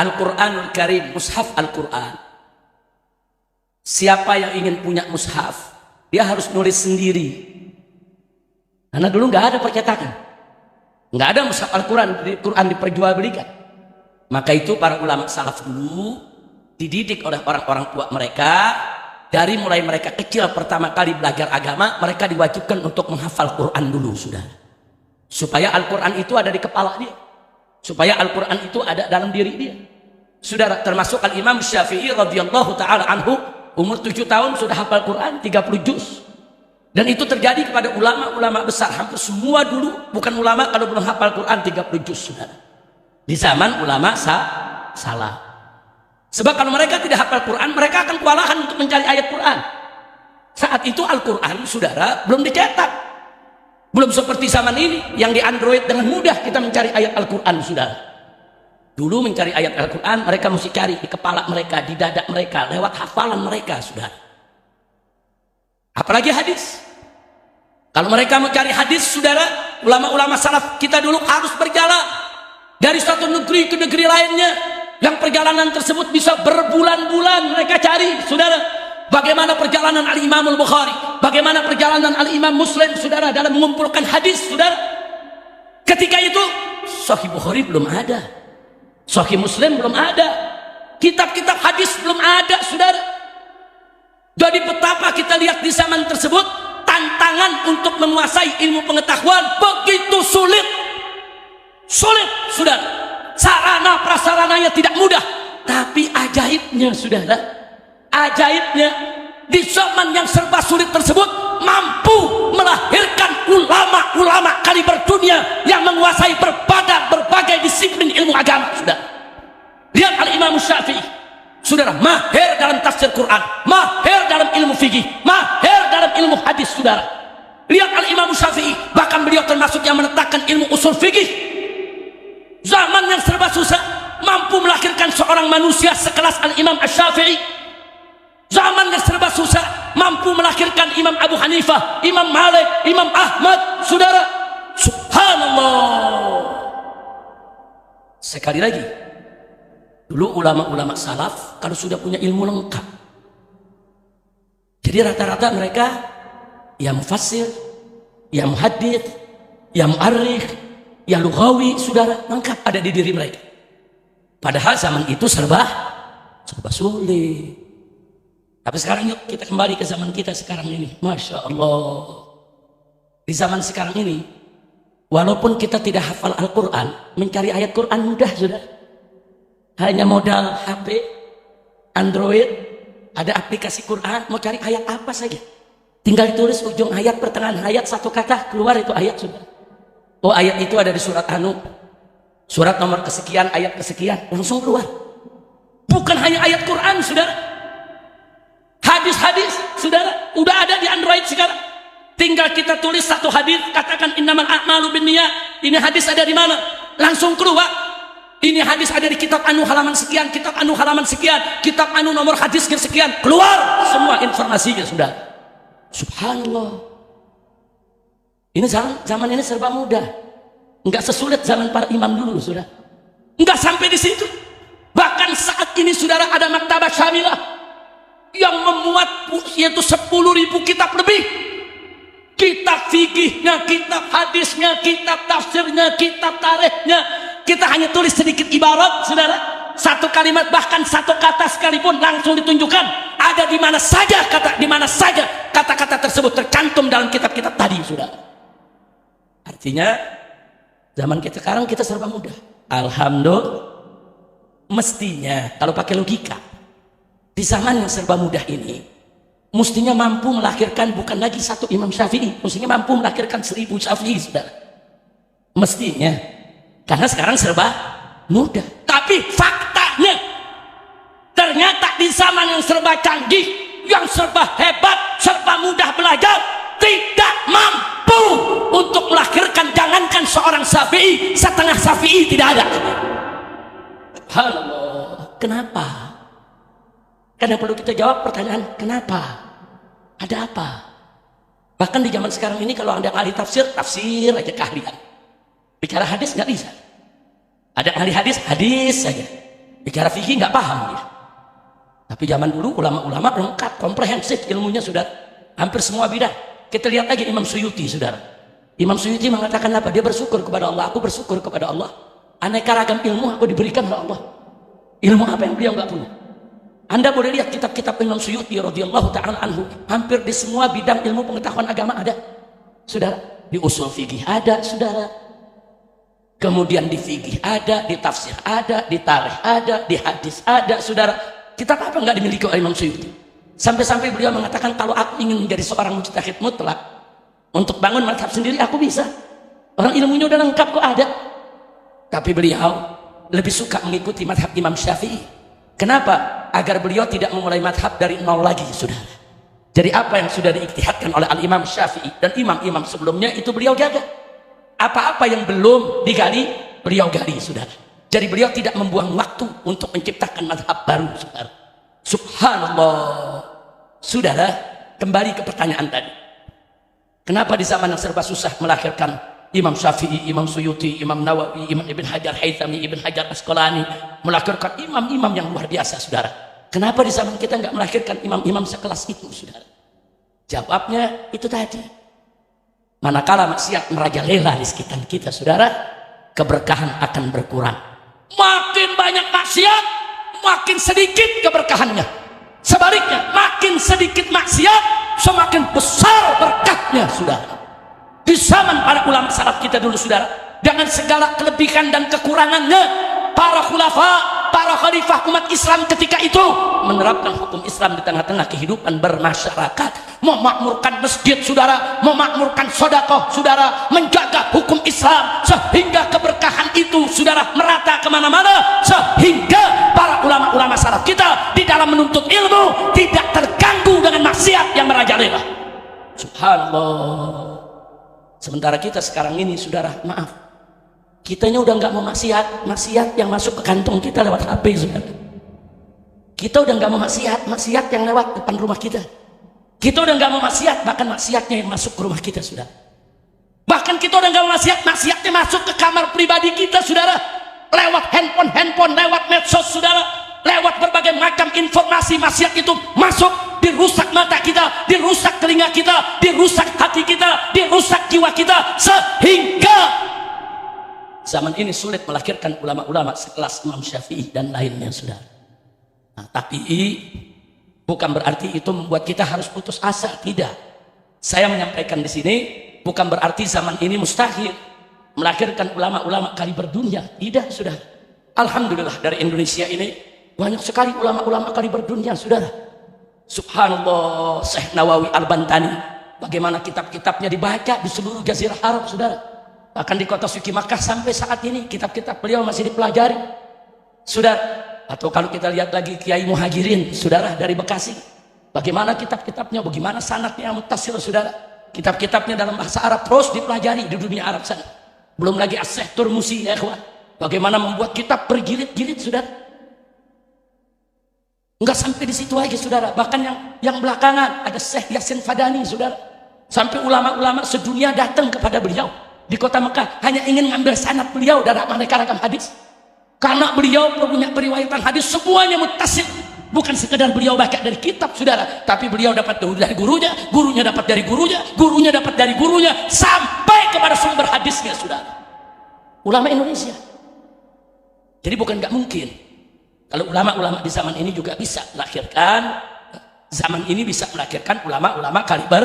Al-Quranul Karim, mushaf Al-Quran. Siapa yang ingin punya mushaf, dia harus nulis sendiri. Karena dulu nggak ada percetakan, nggak ada mushaf Al-Quran, Quran diperjualbelikan. Maka itu para ulama salaf dulu dididik oleh orang-orang tua mereka. Dari mulai mereka kecil pertama kali belajar agama, mereka diwajibkan untuk menghafal Quran dulu, saudara. Supaya Al-Quran itu ada di kepala dia, supaya Al-Quran itu ada dalam diri dia. Saudara, termasuk Al-Imam Syafi'i radhiyallahu ta'ala anhu, umur 7 tahun sudah hafal Quran 30 juz. Dan itu terjadi kepada ulama-ulama besar. Hampir semua dulu bukan ulama kalau belum hafal Quran 30 juz, saudara. Di zaman ulama salah. Sebab kalau mereka tidak hafal Quran, mereka akan kewalahan untuk mencari ayat Quran. Saat itu Al-Quran, saudara, belum dicetak. Belum seperti zaman ini yang di Android dengan mudah kita mencari ayat Al-Quran, saudara. Dulu mencari ayat Al-Quran, mereka mesti cari di kepala mereka, di dada mereka, lewat hafalan mereka, saudara. Apalagi hadis. Kalau mereka mencari hadis, saudara, ulama-ulama salaf kita dulu harus berjalan dari satu negeri ke negeri lainnya, yang perjalanan tersebut bisa berbulan-bulan mereka cari, saudara. Bagaimana perjalanan Al-Imam Al-Bukhari, bagaimana perjalanan Al-Imam Muslim, saudara, dalam mengumpulkan hadis, saudara. Ketika itu Sahih Bukhari belum ada, Sahih Muslim belum ada, kitab-kitab hadis belum ada, saudara. Jadi betapa kita lihat di zaman tersebut, tantangan untuk menguasai ilmu pengetahuan begitu sulit, saudara. Sarana prasarananya tidak mudah, tapi ajaibnya, saudara, ajaibnya di zaman yang serba sulit tersebut mampu melahirkan ulama-ulama kaliber dunia yang menguasai berbagai disiplin ilmu agama, saudara. Lihat Al-Imam Syafi'i, saudara, mahir dalam tafsir Quran, mahir dalam ilmu fikih, mahir dalam ilmu hadis, saudara. Lihat Al-Imam Syafi'i, bahkan beliau termasuk yang menetapkan ilmu usul fikih. Zaman yang serba susah mampu melahirkan seorang manusia sekelas Al-Imam Asy-Syafi'i. Zaman yang serba susah mampu melahirkan Imam Abu Hanifah, Imam Malik, Imam Ahmad, saudara. Subhanallah. Sekali lagi, dulu ulama-ulama salaf kalau sudah punya ilmu lengkap, jadi rata-rata mereka ya mufassir, ya muhaddits, ya mu'arrikh, ya lughawi, saudara, lengkap ada di diri mereka. Padahal zaman itu serba sulit. Tapi sekarang yuk kita kembali ke zaman kita sekarang ini. Masya Allah. Di zaman sekarang ini, walaupun kita tidak hafal Al-Quran, mencari ayat Quran mudah, saudara. Hanya modal HP, Android, ada aplikasi Quran, mau cari ayat apa saja, tinggal ditulis ujung ayat, pertengahan ayat, satu kata, keluar itu ayat, saudara. Oh, ayat itu ada di surat Anu, surat nomor kesekian, ayat kesekian, langsung keluar. Bukan hanya ayat Quran, saudara. Hadis-hadis, saudara, udah ada di Android sekarang. Tinggal kita tulis satu hadis, katakan innamal a'malu binniyat. Ini hadis ada di mana? Langsung keluar. Ini hadis ada di kitab Anu halaman sekian, kitab Anu halaman sekian, kitab Anu nomor hadis sekian. Keluar semua informasinya, saudara. Subhanallah. Ini zaman ini serba mudah. Enggak sesulit zaman para imam dulu, saudara. Enggak sampai di situ. Bahkan saat ini saudara ada Maktabah Syamilah yang memuat yaitu 10.000 kitab lebih. Kitab fikihnya, kitab hadisnya, kitab tafsirnya, kitab tarikhnya. Kita hanya tulis sedikit ibarat saudara. Satu kalimat bahkan satu kata sekalipun langsung ditunjukkan ada di mana saja kata-kata tersebut tercantum dalam kitab-kitab tadi saudara. Artinya zaman kita sekarang kita serba mudah. Alhamdulillah. Mestinya kalau pakai logika di zaman yang serba mudah ini mestinya mampu melahirkan bukan lagi satu Imam Syafi'i, mestinya mampu melahirkan 1000 Syafi'i saudara. Mestinya, karena sekarang serba mudah. Tapi faktanya ternyata di zaman yang serba canggih, yang serba hebat, serba mudah belajar, tidak mampu untuk melahirkan, jangankan seorang Syafi'i, setengah Syafi'i tidak ada. Halo, kenapa? Karena perlu kita jawab pertanyaan, kenapa? Ada apa? Bahkan di zaman sekarang ini kalau ada ahli tafsir, tafsir aja keahlian. Bicara hadis nggak bisa. Ada ahli hadis, hadis saja. Bicara fikih nggak paham dia. Tapi zaman dulu ulama-ulama lengkap, komprehensif ilmunya sudah hampir semua bidang. Kita lihat lagi Imam Suyuti, saudara. Imam Suyuti mengatakan apa? Dia bersyukur kepada Allah. Aku bersyukur kepada Allah. Aneka ragam ilmu aku diberikan oleh Allah. Ilmu apa yang beliau nggak punya? Anda boleh lihat kitab-kitab Imam Suyuti radhiyallahu taala anhu. Hampir di semua bidang ilmu pengetahuan agama ada, saudara. Di usul fikih ada, saudara. Kemudian di fikih ada, di tafsir ada, di tarikh ada, di hadis ada, saudara. Kitab apa nggak dimiliki oleh Imam Suyuti? Sampai-sampai beliau mengatakan kalau aku ingin menjadi seorang mujtahid mutlak untuk bangun mazhab sendiri aku bisa. Orang ilmunya udah lengkap kok ada. Tapi beliau lebih suka mengikuti mazhab Imam Syafi'i. Kenapa? Agar beliau tidak memulai mazhab dari nol lagi, saudara. Jadi apa yang sudah diijtihadkan oleh Al-Imam Syafi'i dan imam-imam sebelumnya itu beliau jaga. Apa-apa yang belum digali, beliau gali, saudara. Jadi beliau tidak membuang waktu untuk menciptakan mazhab baru, saudara. Subhanallah. Saudara, kembali ke pertanyaan tadi. Kenapa di zaman yang serba susah melahirkan Imam Syafi'i, Imam Suyuti, Imam Nawawi, Imam Ibn Hajar Haythami, Ibn Hajar Asqalani, melahirkan imam-imam yang luar biasa, saudara. Kenapa di zaman kita nggak melahirkan imam-imam sekelas itu, saudara? Jawabnya itu tadi. Manakala maksiat merajalela di sekitar kita, saudara, keberkahan akan berkurang. Makin banyak maksiat, makin sedikit keberkahannya. Sebaliknya, makin sedikit maksiat, semakin besar berkahnya, saudara. Di zaman para ulama salaf kita dulu, saudara, dengan segala kelebihan dan kekurangannya, para khulafa, para khalifah umat Islam ketika itu menerapkan hukum Islam di tengah-tengah kehidupan bermasyarakat, memakmurkan masjid, saudara, memakmurkan sedekah, saudara, menjaga hukum Islam sehingga keberkahan itu, saudara, merata kemana-mana, sehingga para ulama-ulama salaf kita di dalam menuntut ilmu tidak terganggu dengan maksiat yang merajalela. Subhanallah. Sementara kita sekarang ini, saudara, maaf, kitanya udah nggak mau maksiat yang masuk ke kantong kita lewat HP, saudara. Kita udah nggak mau maksiat yang lewat depan rumah kita. Kita udah nggak mau maksiat, bahkan maksiatnya yang masuk ke rumah kita, saudara. Bahkan kita udah nggak mau maksiatnya masuk ke kamar pribadi kita, saudara. Lewat handphone, lewat medsos, saudara. Lewat berbagai macam informasi maksiat itu masuk, dirusak mata kita, dirusak telinga kita, dirusak hati kita, dirusak jiwa kita, sehingga zaman ini sulit melahirkan ulama-ulama sekelas Imam Syafi'i dan lainnya, saudara. Nah, tapi bukan berarti itu membuat kita harus putus asa, tidak. Saya menyampaikan di sini bukan berarti zaman ini mustahil melahirkan ulama-ulama kaliber dunia, tidak, saudara. Alhamdulillah dari Indonesia ini banyak sekali ulama-ulama kaliber dunia, saudara. Subhanallah, Syekh Nawawi Al-Bantani, bagaimana kitab-kitabnya dibaca di seluruh Jazirah Arab, saudara. Bahkan di kota suci Makkah sampai saat ini kitab-kitab beliau masih dipelajari, saudara. Atau kalau kita lihat lagi Kiai Muhajirin, saudara, dari Bekasi, bagaimana kitab-kitabnya, bagaimana sanadnya muttasil, saudara. Kitab-kitabnya dalam bahasa Arab terus dipelajari di dunia Arab sana. Belum lagi As-Syekh Turmusi, ya ikhwan, bagaimana membuat kitab berjilid-jilid, saudara. Enggak sampai di situ aja, saudara. Bahkan yang belakangan ada Syekh Yasin Fadani, saudara. Sampai ulama-ulama sedunia datang kepada beliau di kota Mekah hanya ingin mengambil sanad beliau dari aneka ragam hadis. Karena beliau punya periwayatan hadis semuanya muttasil. Bukan sekedar beliau baca dari kitab, saudara, tapi beliau dapat dari gurunya, gurunya dapat dari gurunya, gurunya dapat dari gurunya, sampai kepada sumber hadisnya, saudara. Ulama Indonesia. Jadi bukan nggak mungkin. Kalau ulama-ulama di zaman ini juga bisa melahirkan, zaman ini bisa melahirkan ulama-ulama kaliber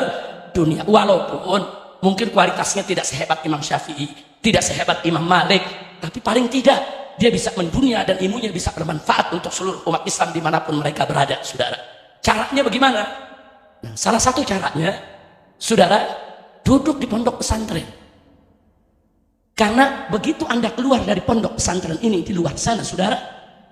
dunia. Walaupun mungkin kualitasnya tidak sehebat Imam Syafi'i, tidak sehebat Imam Malik, tapi paling tidak dia bisa mendunia dan ilmunya bisa bermanfaat untuk seluruh umat Islam dimanapun mereka berada, saudara. Caranya bagaimana? Nah, salah satu caranya, saudara, duduk di pondok pesantren. Karena begitu Anda keluar dari pondok pesantren ini di luar sana, saudara,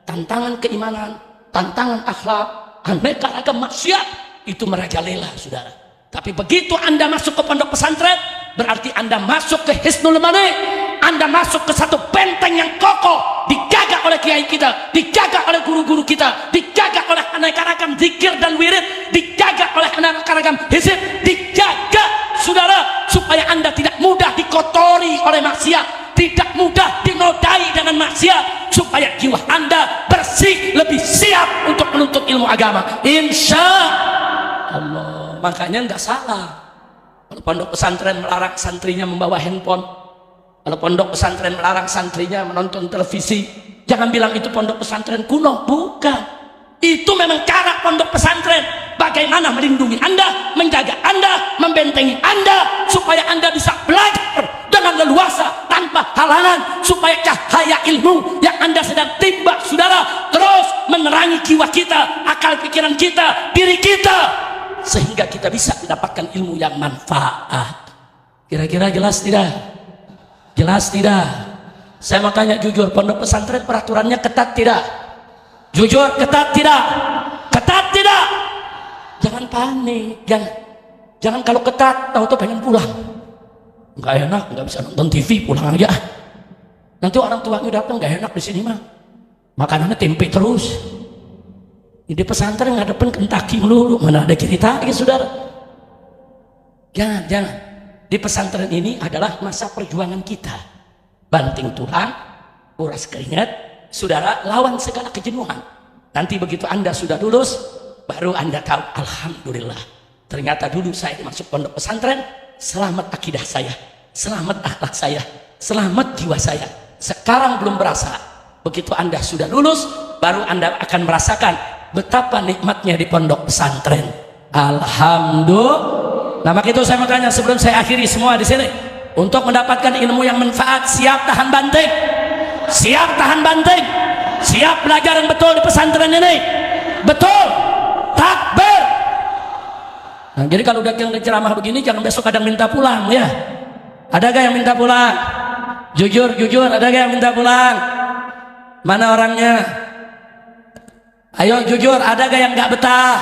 tantangan keimanan, tantangan akhlak, aneka ragam maksiat itu merajalela, saudara. Tapi begitu Anda masuk ke pondok pesantren, berarti Anda masuk ke Hisnul Manik. Anda masuk ke satu benteng yang kokoh, dijaga oleh kiai kita, dijaga oleh guru-guru kita, dijaga oleh aneka ragam zikir dan wirid, dijaga oleh aneka ragam hizib, dijaga, saudara, supaya Anda tidak mudah dikotori oleh maksiat, tidak mudah dinodai dengan maksiat, supaya jiwa Anda bersih, lebih siap untuk menuntut ilmu agama. Insya Allah. Makanya nggak salah kalau pondok pesantren melarang santrinya membawa handphone, kalau pondok pesantren melarang santrinya menonton televisi, jangan bilang itu pondok pesantren kuno. Bukan, itu memang cara pondok pesantren bagaimana melindungi Anda, menjaga Anda, membentengi Anda, supaya Anda bisa belajar dengan leluasa tanpa halangan, supaya cahaya ilmu yang Anda sedang timba, saudara, terus menerangi jiwa kita, akal pikiran kita, diri kita, sehingga kita bisa mendapatkan ilmu yang manfaat. Kira-kira jelas tidak? Jelas tidak? Saya mau tanya jujur, pondok pesantren peraturannya ketat tidak? Jujur, ketat tidak? Ketat tidak? Jangan panik, jangan kalau ketat tahu-tahu pengen pulang. Nggak enak, nggak bisa nonton TV, pulang aja. Nanti orang tuanya datang, nggak enak di sini mah. Makanannya tempe terus. Di pesantren ngadepin Kentucky melulu, mana ada cerita lagi, saudara. Jangan. Di pesantren ini adalah masa perjuangan kita. Banting tulang, kuras keringat, saudara, lawan segala kejenuhan. Nanti begitu Anda sudah lulus, baru Anda tahu, alhamdulillah, ternyata dulu saya masuk pondok pesantren, selamat akidah saya, selamat akhlak saya, selamat jiwa saya. Sekarang belum berasa. Begitu Anda sudah lulus, baru Anda akan merasakan betapa nikmatnya di pondok pesantren. Alhamdulillah. Nah, maka itu saya mau tanya sebelum saya akhiri semua di sini, untuk mendapatkan ilmu yang manfaat, siap tahan banting, siap tahan banting, siap belajar yang betul di pesantren ini, betul, takbir. Nah, jadi kalau udah ceramah begini, jangan besok kadang minta pulang ya. Ada gak yang minta pulang? Jujur, ada gak yang minta pulang? Mana orangnya? Ayo jujur, ada gak yang gak betah?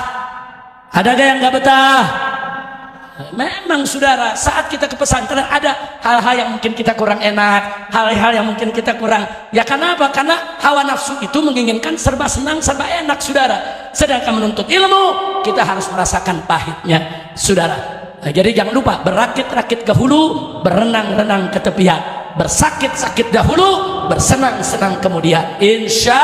Ada gak yang gak betah? Memang, saudara, saat kita ke pesantren ada hal-hal yang mungkin kita kurang enak, hal-hal yang mungkin kita kurang, ya kenapa? Karena hawa nafsu itu menginginkan serba senang, serba enak, saudara. Sedangkan menuntut ilmu, kita harus merasakan pahitnya, saudara. Nah, jadi jangan lupa, berakit-rakit ke hulu, berenang-renang ke tepian, bersakit-sakit dahulu, bersenang-senang kemudian. Insya.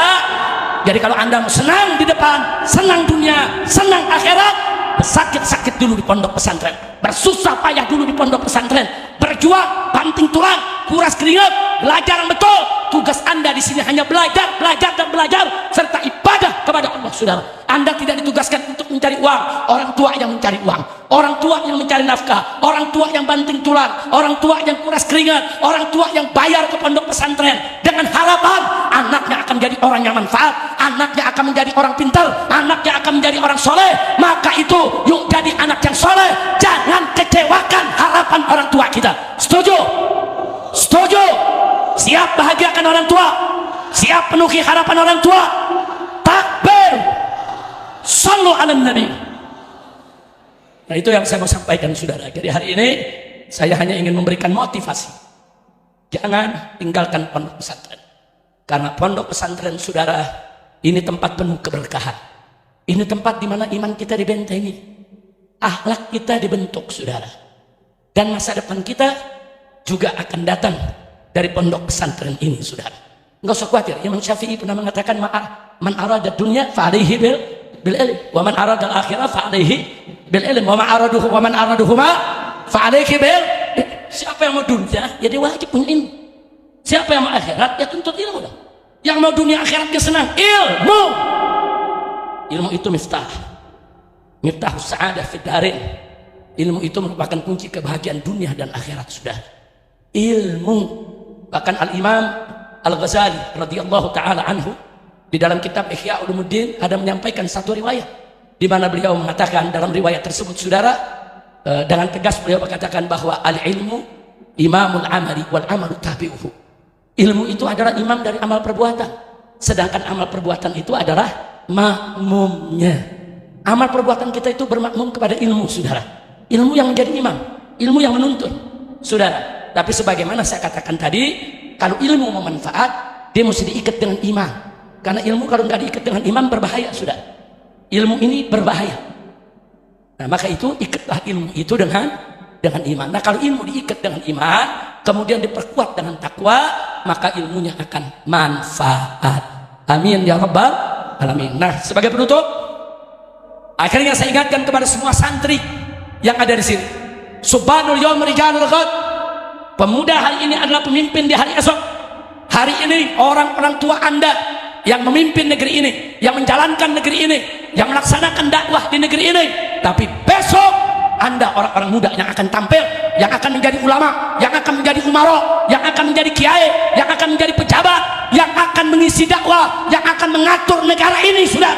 Jadi kalau Anda mau senang di depan, senang dunia, senang akhirat, bersakit-sakit dulu di pondok pesantren, bersusah payah dulu di pondok pesantren, berjuang, banting tulang, kuras keringat, belajar yang betul. Tugas Anda di sini hanya belajar dan belajar serta ibadah kepada Allah, saudara. Anda tidak ditugaskan untuk mencari uang, orang tua yang mencari uang, orang tua yang mencari nafkah, orang tua yang banting tulang, orang tua yang kuras keringat, orang tua yang bayar ke pondok pesantren dengan harapan anaknya akan menjadi orang yang manfaat, anaknya akan menjadi orang pintar, anaknya akan menjadi orang soleh. Maka itu yuk jadi anak yang soleh, jangan kecewakan harapan orang tua kita. Setuju? Setuju? Siap bahagiakan orang tua, siap penuhi harapan orang tua. Takbir, sallu ala nabi. Nah, itu yang saya mau sampaikan, saudara. Jadi hari ini saya hanya ingin memberikan motivasi, jangan tinggalkan pondok pesantren. Karena pondok pesantren, saudara, ini tempat penuh keberkahan. Ini tempat di mana iman kita dibentengi, akhlak kita dibentuk, saudara. Dan masa depan kita juga akan datang dari pondok pesantren ini, saudara. Enggak usah khawatir. Imam Syafi'i pernah mengatakan man arada dunya fa alaihi bil ilm wa man arada al akhirah fa alaihi bil ilm wa man araduhuma fa alaihi bil. Siapa yang mau dunia ya dia wajib punya ilmu. Siapa yang mau akhirat ya tuntut ilmu dong. Yang mau dunia akhiratnya senang ilmu. Ilmu itu miftahus sa'adah fid darin. Ilmu itu merupakan kunci kebahagiaan dunia dan akhirat, sudah. Ilmu. Bahkan Al-Imam Al-Ghazali radhiyallahu taala anhu di dalam kitab Ihya Ulumuddin ada menyampaikan satu riwayat di mana beliau mengatakan dalam riwayat tersebut, saudara, dengan tegas beliau mengatakan bahwa al-ilmu imamul amali wal amalu tabi'uhu. Ilmu itu adalah imam dari amal perbuatan, sedangkan amal perbuatan itu adalah makmumnya. Amal perbuatan kita itu bermakmum kepada ilmu, saudara. Ilmu yang menjadi imam, ilmu yang menuntun, saudara. Tapi sebagaimana saya katakan tadi, kalau ilmu memanfaat, dia mesti diikat dengan iman. Karena ilmu kalau nggak diikat dengan iman berbahaya, sudah. Ilmu ini berbahaya. Nah, maka itu ikatlah ilmu itu dengan iman. Nah, kalau ilmu diikat dengan iman, kemudian diperkuat dengan takwa, maka ilmunya akan manfaat. Amin ya rabbal alamin. Nah, sebagai penutup, akhirnya saya ingatkan kepada semua santri yang ada di sini. Subhanul yawm rijalul ghad. Pemuda hari ini adalah pemimpin di hari esok. Hari ini orang-orang tua Anda yang memimpin negeri ini, yang menjalankan negeri ini, yang melaksanakan dakwah di negeri ini. Tapi besok Anda orang-orang muda yang akan tampil, yang akan menjadi ulama, yang akan menjadi umaro, yang akan menjadi kiai, yang akan menjadi pejabat, yang akan mengisi dakwah, yang akan mengatur negara ini, sudah.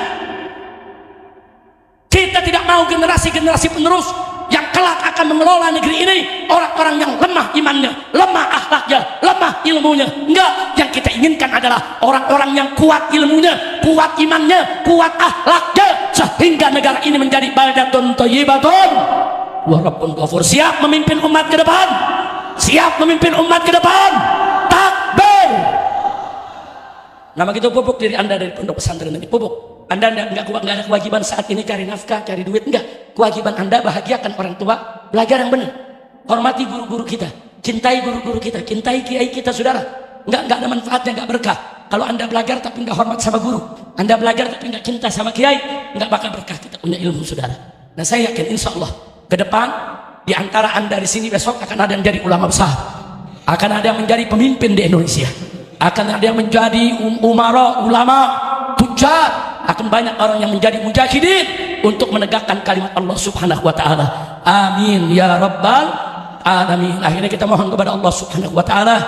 Kita tidak mau generasi-generasi penerus yang kelak akan mengelola negeri ini orang-orang yang lemah imannya, lemah akhlaknya, lemah ilmunya. Enggak, yang kita inginkan adalah orang-orang yang kuat ilmunya, kuat imannya, kuat akhlaknya, sehingga negara ini menjadi baldatun thayyibatun wa rabbun ghafur. Siap memimpin umat ke depan, siap memimpin umat ke depan. Takbir. Nah, begitu pupuk diri Anda dari pondok pesantren ini, pupuk. Anda nggak ada kewajiban saat ini cari nafkah, cari duit, enggak. Kewajiban Anda bahagiakan orang tua, belajar yang benar. Hormati guru-guru kita, cintai guru-guru kita, cintai kiai kita, saudara. Enggak ada manfaatnya, enggak berkah. Kalau Anda belajar tapi enggak hormat sama guru, Anda belajar tapi enggak cinta sama kiai, enggak bakal berkah kita punya ilmu, saudara. Nah, saya yakin insya Allah ke depan di antara Anda di sini besok akan ada yang jadi ulama besar, akan ada yang menjadi pemimpin di Indonesia, akan ada yang menjadi umara, ulama, tujar, akan banyak orang yang menjadi mujahidin untuk menegakkan kalimat Allah Subhanahu wa taala. Amin ya rabbal alamin. Akhirnya kita mohon kepada Allah Subhanahu wa taala,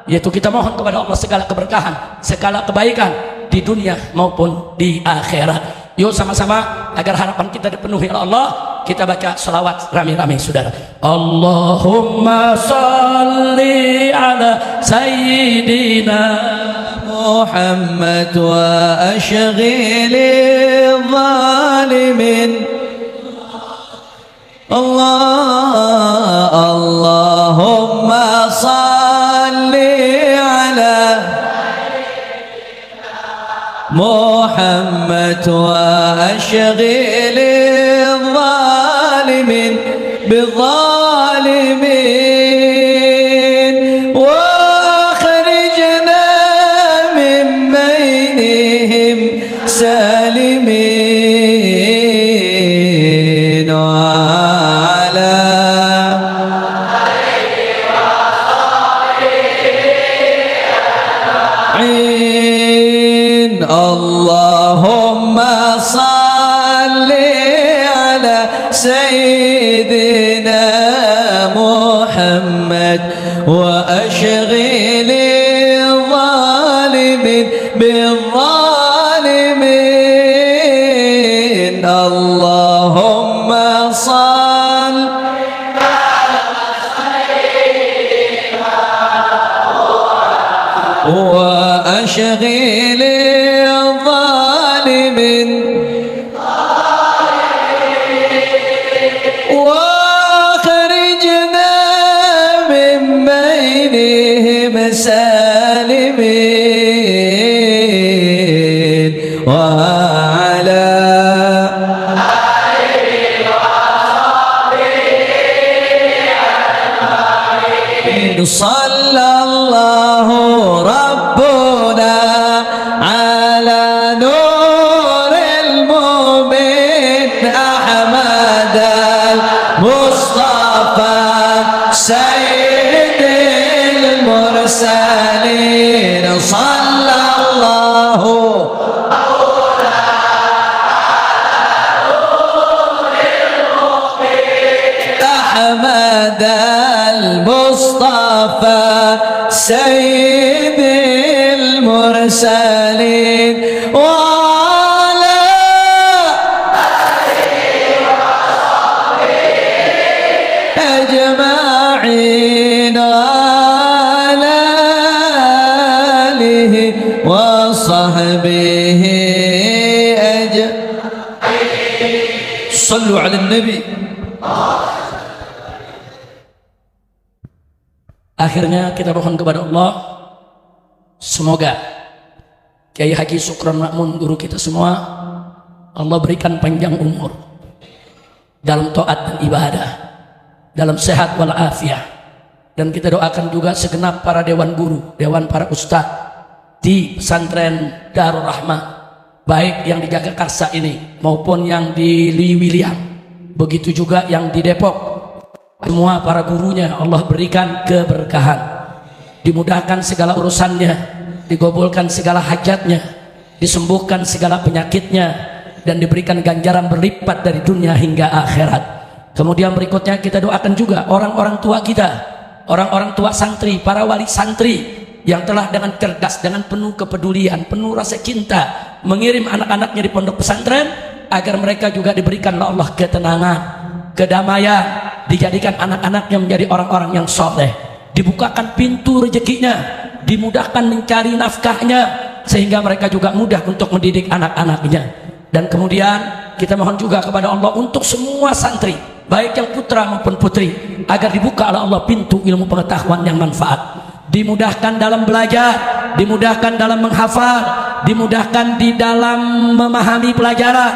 yaitu kita mohon kepada Allah segala keberkahan, segala kebaikan di dunia maupun di akhirat. Yuk sama-sama agar harapan kita dipenuhi oleh Allah, kita baca selawat rame-rame, saudara. Allahumma salli ala sayyidina Muhammad wa ashghilil zalimin. Allahumma salli ala Muhammad wa ashghilil zalimin bizzalimin wa akhrijna min bainihim salimin wa ala Allahumma salli ala sayyidina Muhammad wa ashghilil zalimin bizzalimin. Allahumma salli wa ashghilil سالمين وعلى صلى الله ربنا أجمعين صلى الله أحمد المصطفى سيد المرسلين وعلى أجمعين وعلى آله وصحبه أجمعين. صلوا على النبي. Akhirnya kita mohon kepada Allah, semoga Kiai Haji Sukron Makmun guru kita semua Allah berikan panjang umur dalam taat dan ibadah, dalam sehat walafiat. Dan kita doakan juga segenap para dewan guru, dewan para ustadz di pesantren Darul Rahmah, baik yang di Jagakarsa ini maupun yang di Liwiliang, begitu juga yang di Depok. Semua para gurunya Allah berikan keberkahan, dimudahkan segala urusannya, digabulkan segala hajatnya, disembuhkan segala penyakitnya, dan diberikan ganjaran berlipat dari dunia hingga akhirat. Kemudian berikutnya kita doakan juga orang-orang tua kita, orang-orang tua santri, para wali santri yang telah dengan cerdas, dengan penuh kepedulian, penuh rasa cinta mengirim anak-anaknya di pondok pesantren, agar mereka juga diberikan oleh Allah ketenangan, kedamaian, dijadikan anak-anaknya menjadi orang-orang yang soleh, dibukakan pintu rezekinya, dimudahkan mencari nafkahnya, sehingga mereka juga mudah untuk mendidik anak-anaknya. Dan kemudian kita mohon juga kepada Allah untuk semua santri, baik yang putra maupun putri, agar dibuka oleh Allah pintu ilmu pengetahuan yang manfaat, dimudahkan dalam belajar, dimudahkan dalam menghafal, dimudahkan di dalam memahami pelajaran,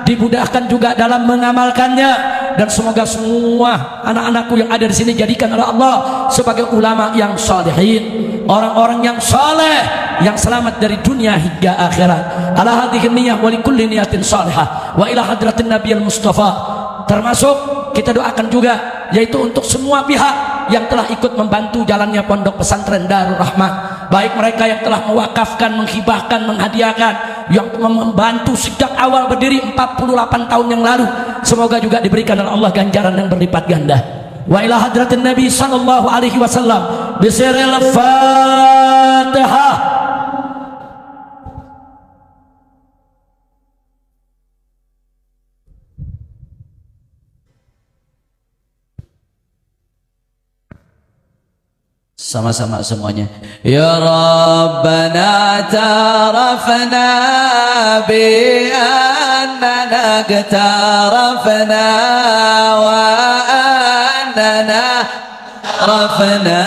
dimudahkan juga dalam mengamalkannya. Dan semoga semua anak-anakku yang ada di sini jadikan oleh Allah sebagai ulama yang salihin, orang-orang yang saleh, yang selamat dari dunia hingga akhirat. Ala hadhihi niyyah wa likulli niyatin salihah wa ila hadratin nabiyil mustafa. Termasuk kita doakan juga, yaitu untuk semua pihak yang telah ikut membantu jalannya pondok pesantren Darul Rahmah, baik mereka yang telah mewakafkan, menghibahkan, menghadiahkan, yang membantu sejak awal berdiri 48 tahun yang lalu, semoga juga diberikan oleh Allah ganjaran yang berlipat ganda. Wa ila hadratin Nabi sallallahu alaihi wasallam bisiril Fatihah. Sama-sama semuanya. Ya Rabbana tarafna bi annana tarafna wa annana rafna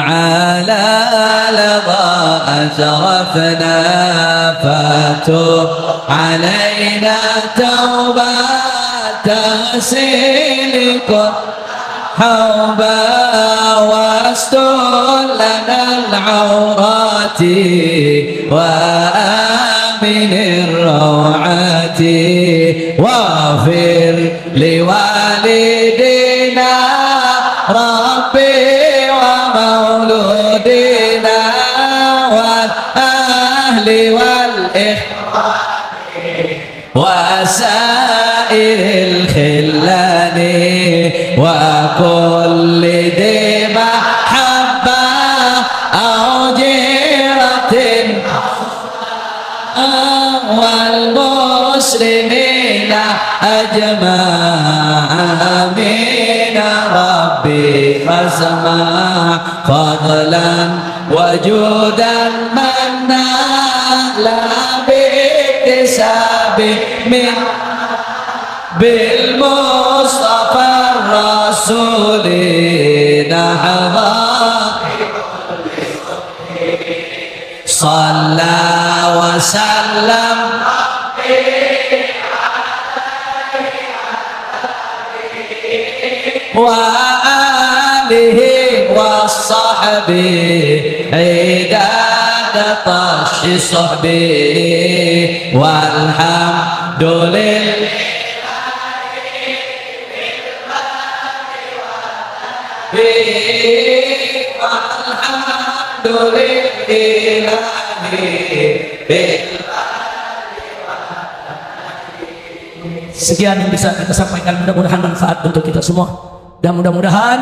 ala ladha atrafna fatu alaina taubatan silikun حوبا واستر لنا العورات وآمن الروعات واغفر لوالدينا ربي ومولودنا والأهل والإخوان وسائر الخلان وكل ذي محبة أو جيرة والمسلمين أجمعين ربي فاسمع فضلا وجودا منا لا باكتساب من بالمصطفى الرسول نحظى صلى وسلم وآله وصحبه عداد طش صحبه والحمد لله والحمد Sekian yang bisa kita sampaikan, mudah-mudahan manfaat untuk kita semua. Dan mudah-mudahan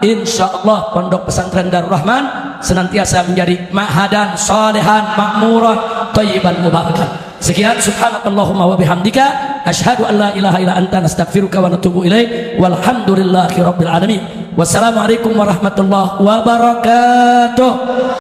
insya Allah Pondok Pesantren Darul Rahman senantiasa menjadi ma'hadan salihan makmuran thayyiban mubarakan. Sekian, subhanakallahumma wa bihamdika asyhadu an la ilaha illa anta nastaghfiruka wa natubu ilaik walhamdulillahi rabbil alamin. Wassalamualaikum warahmatullahi wabarakatuh.